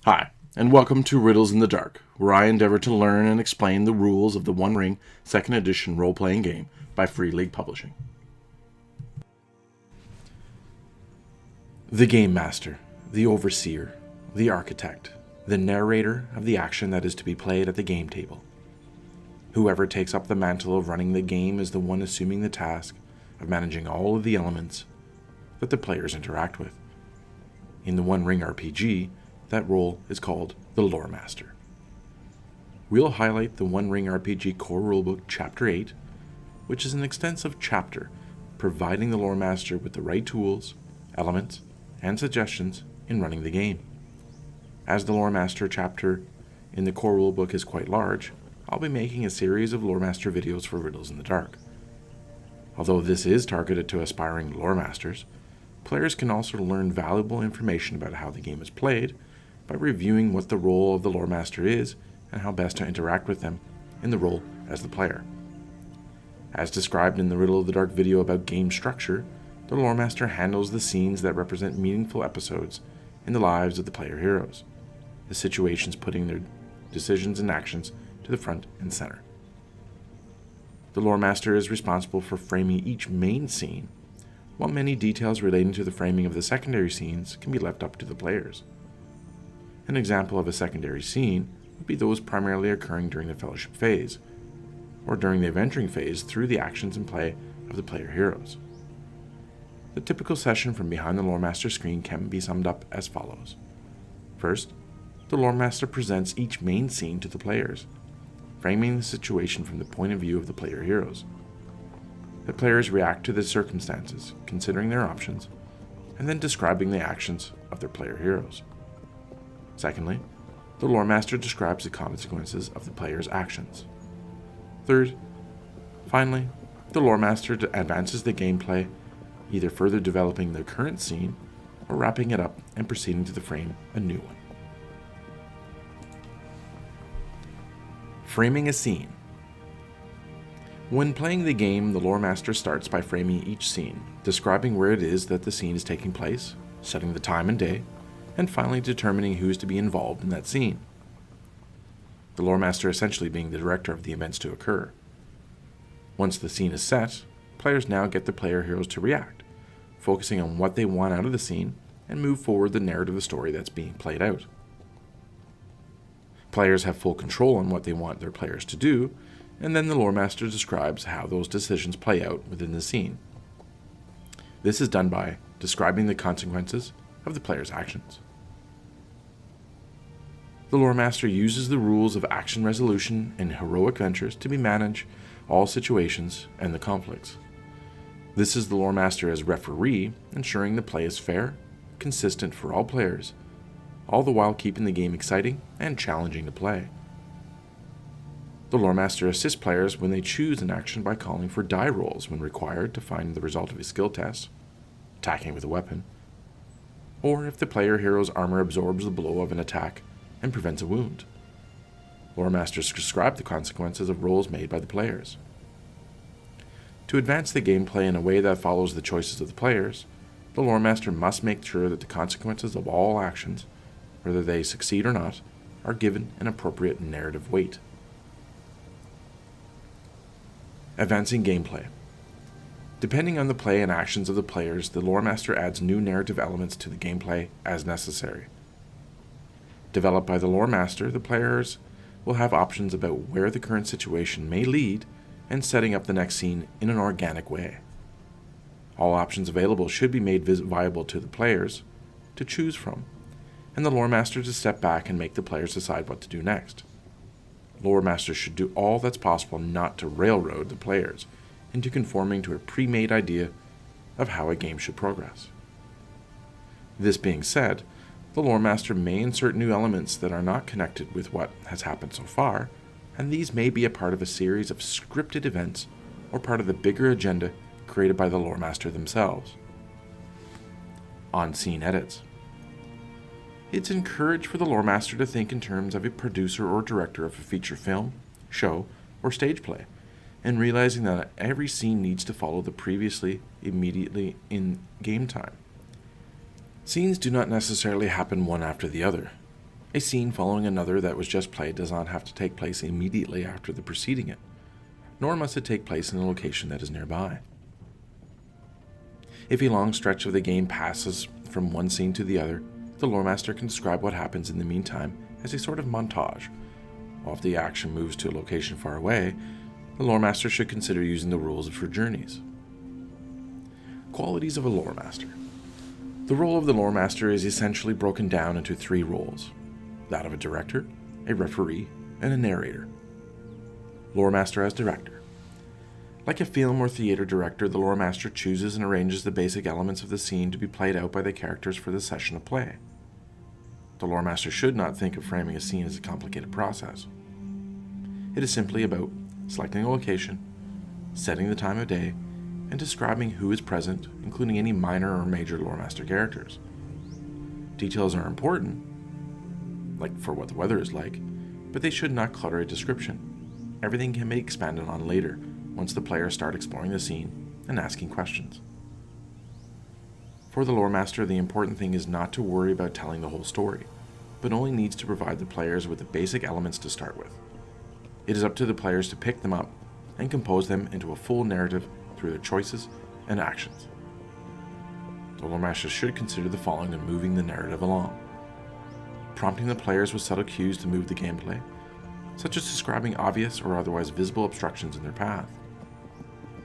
Hi, and welcome to Riddles in the Dark, where I endeavor to learn and explain the rules of the One Ring 2nd Edition role-playing game by Free League Publishing. The Game Master, the Overseer, the Architect, the narrator of the action that is to be played at the game table. Whoever takes up the mantle of running the game is the one assuming the task of managing all of the elements that the players interact with. In the One Ring RPG, that role is called the Loremaster. We'll highlight the One Ring RPG core rulebook Chapter 8, which is an extensive chapter providing the Loremaster with the right tools, elements, and suggestions in running the game. As the Loremaster chapter in the core rulebook is quite large, I'll be making a series of Loremaster videos for Riddles in the Dark. Although this is targeted to aspiring Loremasters, players can also learn valuable information about how the game is played by reviewing what the role of the Loremaster is and how best to interact with them in the role as the player. As described in the Riddle of the Dark video about game structure, the Loremaster handles the scenes that represent meaningful episodes in the lives of the player heroes, the situations putting their decisions and actions to the front and center. The Loremaster is responsible for framing each main scene, while many details relating to the framing of the secondary scenes can be left up to the players. An example of a secondary scene would be those primarily occurring during the Fellowship phase, or during the Adventuring phase through the actions and play of the player heroes. The typical session from behind the Loremaster screen can be summed up as follows. First, the Loremaster presents each main scene to the players, framing the situation from the point of view of the player heroes. The players react to the circumstances, considering their options, and then describing the actions of their player heroes. Secondly, the Loremaster describes the consequences of the player's actions. Third, finally, the Loremaster advances the gameplay, either further developing the current scene or wrapping it up and proceeding to frame a new one. Framing a scene. When playing the game, the Loremaster starts by framing each scene, describing where it is that the scene is taking place, setting the time and day, and finally determining who is to be involved in that scene. The Loremaster essentially being the director of the events to occur. Once the scene is set, players now get the player heroes to react, focusing on what they want out of the scene and move forward the narrative of the story that's being played out. Players have full control on what they want their players to do, and then the Loremaster describes how those decisions play out within the scene. This is done by describing the consequences of the player's actions. The Loremaster uses the rules of action resolution and heroic ventures to manage all situations and the conflicts. This is the Loremaster as referee, ensuring the play is fair, consistent for all players, all the while keeping the game exciting and challenging to play. The Loremaster assists players when they choose an action by calling for die rolls when required to find the result of a skill test, attacking with a weapon, or if the player hero's armor absorbs the blow of an attack and prevents a wound. Loремasters describe the consequences of rolls made by the players. To advance the gameplay in a way that follows the choices of the players, the Loremaster must make sure that the consequences of all actions, whether they succeed or not, are given an appropriate narrative weight. Advancing gameplay. Depending on the play and actions of the players, the Loremaster adds new narrative elements to the gameplay as necessary. Developed by the Loremaster, the players will have options about where the current situation may lead and setting up the next scene in an organic way. All options available should be made viable to the players to choose from, and the Loremaster to step back and make the players decide what to do next. Loremasters should do all that's possible not to railroad the players into conforming to a pre-made idea of how a game should progress. This being said, the Loremaster may insert new elements that are not connected with what has happened so far, and these may be a part of a series of scripted events or part of the bigger agenda created by the Loremaster themselves. On-scene edits. It's encouraged for the Loremaster to think in terms of a producer or director of a feature film, show, or stage play, and realizing that every scene needs to follow the previously immediately in game time. Scenes do not necessarily happen one after the other. A scene following another that was just played does not have to take place immediately after the preceding it, nor must it take place in a location that is nearby. If a long stretch of the game passes from one scene to the other, the Loremaster can describe what happens in the meantime as a sort of montage. While if the action moves to a location far away, the Loremaster should consider using the rules for journeys. Qualities of a Loremaster. The role of the Loremaster is essentially broken down into three roles: that of a director, a referee, and a narrator. Loremaster as director. Like a film or theater director, the Loremaster chooses and arranges the basic elements of the scene to be played out by the characters for the session of play. The Loremaster should not think of framing a scene as a complicated process. It is simply about selecting a location, setting the time of day, and describing who is present, including any minor or major Loremaster characters. Details are important, like for what the weather is like, but they should not clutter a description. Everything can be expanded on later, once the players start exploring the scene and asking questions. For the Loremaster, the important thing is not to worry about telling the whole story, but only needs to provide the players with the basic elements to start with. It is up to the players to pick them up and compose them into a full narrative through their choices and actions. The Loremaster should consider the following when moving the narrative along: prompting the players with subtle cues to move the gameplay, such as describing obvious or otherwise visible obstructions in their path.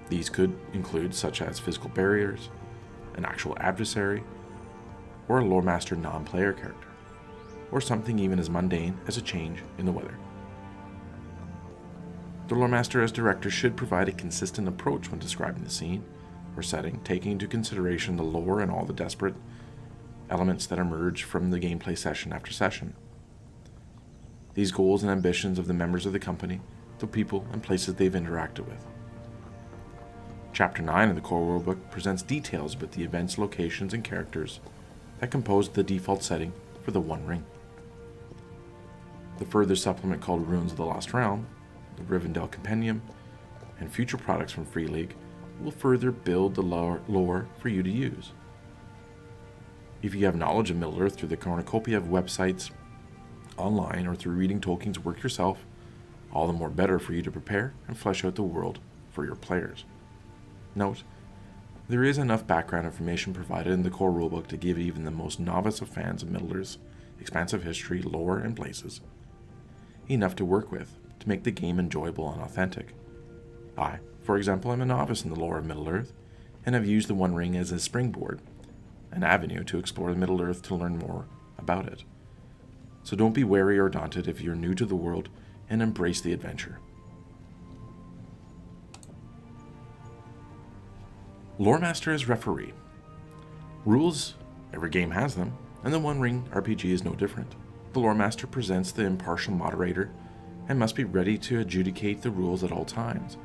These could include such as physical barriers, an actual adversary, or a Loremaster non-player character, or something even as mundane as a change in the weather. The Loremaster as director should provide a consistent approach when describing the scene or setting, taking into consideration the lore and all the disparate elements that emerge from the gameplay session after session. These goals and ambitions of the members of the company, the people and places they've interacted with. Chapter 9 of the core rulebook presents details about the events, locations, and characters that compose the default setting for the One Ring. The further supplement called Ruins of the Lost Realm, the Rivendell Compendium, and future products from Free League will further build the lore for you to use. If you have knowledge of Middle-earth through the cornucopia of websites, online, or through reading Tolkien's work yourself, all the more better for you to prepare and flesh out the world for your players. Note, there is enough background information provided in the core rulebook to give even the most novice of fans of Middle-earth's expansive history, lore, and places enough to work with to make the game enjoyable and authentic. I, for example, am a novice in the lore of Middle-earth, and have used the One Ring as a springboard, an avenue to explore Middle-earth to learn more about it. So don't be wary or daunted if you're new to the world, and embrace the adventure. Loremaster as referee. Rules, every game has them, and the One Ring RPG is no different. The Loremaster presents the impartial moderator and must be ready to adjudicate the rules at all times,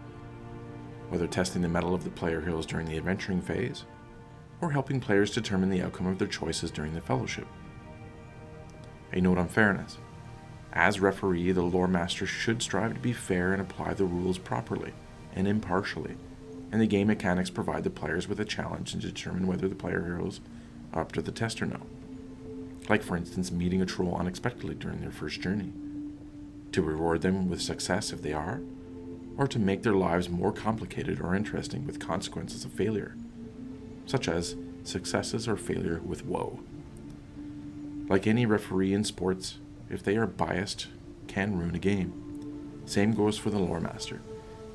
whether testing the mettle of the player heroes during the adventuring phase, or helping players determine the outcome of their choices during the fellowship. A note on fairness. As referee, the Loremaster should strive to be fair and apply the rules properly and impartially, and the game mechanics provide the players with a challenge to determine whether the player heroes are up to the test or no. Like, for instance, meeting a troll unexpectedly during their first journey, to reward them with success if they are, or to make their lives more complicated or interesting with consequences of failure, such as successes or failure with woe. Like any referee in sports, if they are biased, can ruin a game. Same goes for the Loremaster,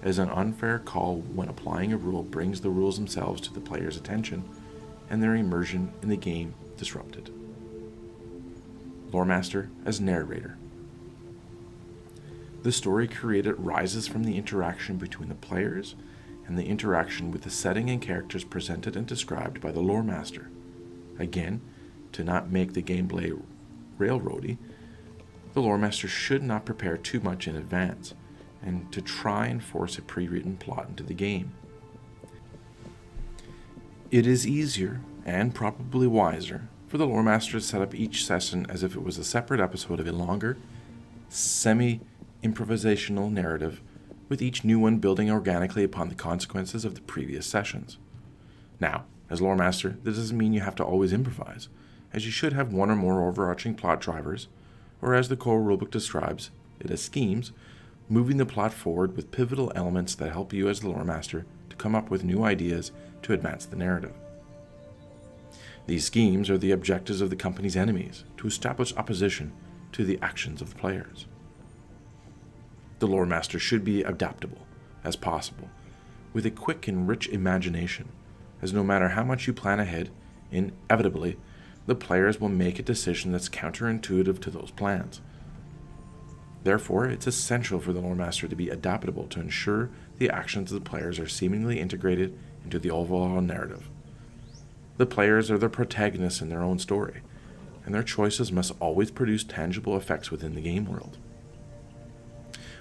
as an unfair call when applying a rule brings the rules themselves to the player's attention and their immersion in the game disrupted. Loremaster as narrator. The story created rises from the interaction between the players and the interaction with the setting and characters presented and described by the Loremaster. Again, to not make the gameplay railroady, the Loremaster should not prepare too much in advance, and to try and force a pre-written plot into the game. It is easier, and probably wiser, for the Loremaster to set up each session as if it was a separate episode of a longer, semi-improvisational narrative, with each new one building organically upon the consequences of the previous sessions. Now, as Loremaster, this doesn't mean you have to always improvise, as you should have one or more overarching plot drivers, or as the core rulebook describes it as schemes, moving the plot forward with pivotal elements that help you as the Loremaster to come up with new ideas to advance the narrative. These schemes are the objectives of the company's enemies to establish opposition to the actions of the players. The Loremaster should be adaptable as possible, with a quick and rich imagination, as no matter how much you plan ahead, inevitably, the players will make a decision that's counterintuitive to those plans. Therefore, it's essential for the Loremaster to be adaptable to ensure the actions of the players are seemingly integrated into the overall narrative. The players are the protagonists in their own story, and their choices must always produce tangible effects within the game world.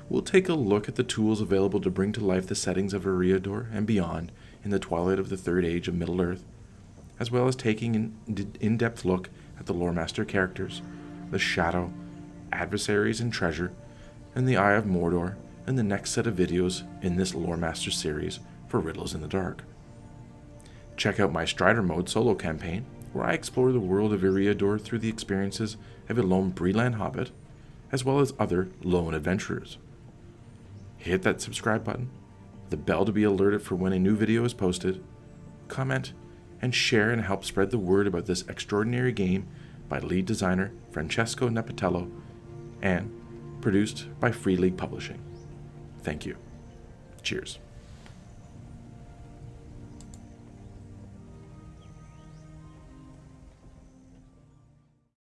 We'll take a look at the tools available to bring to life the settings of Eriador and beyond in the twilight of the Third Age of Middle-earth, as well as taking an in-depth look at the Loremaster characters, the Shadow, adversaries and treasure, and the Eye of Mordor in the next set of videos in this Loremaster series for Riddles in the Dark. Check out my Strider Mode solo campaign, where I explore the world of Eriador through the experiences of a lone Breeland hobbit, as well as other lone adventurers. Hit that subscribe button, the bell to be alerted for when a new video is posted, comment, and share and help spread the word about this extraordinary game by lead designer Francesco Nepatello and produced by Free League Publishing. Thank you. Cheers.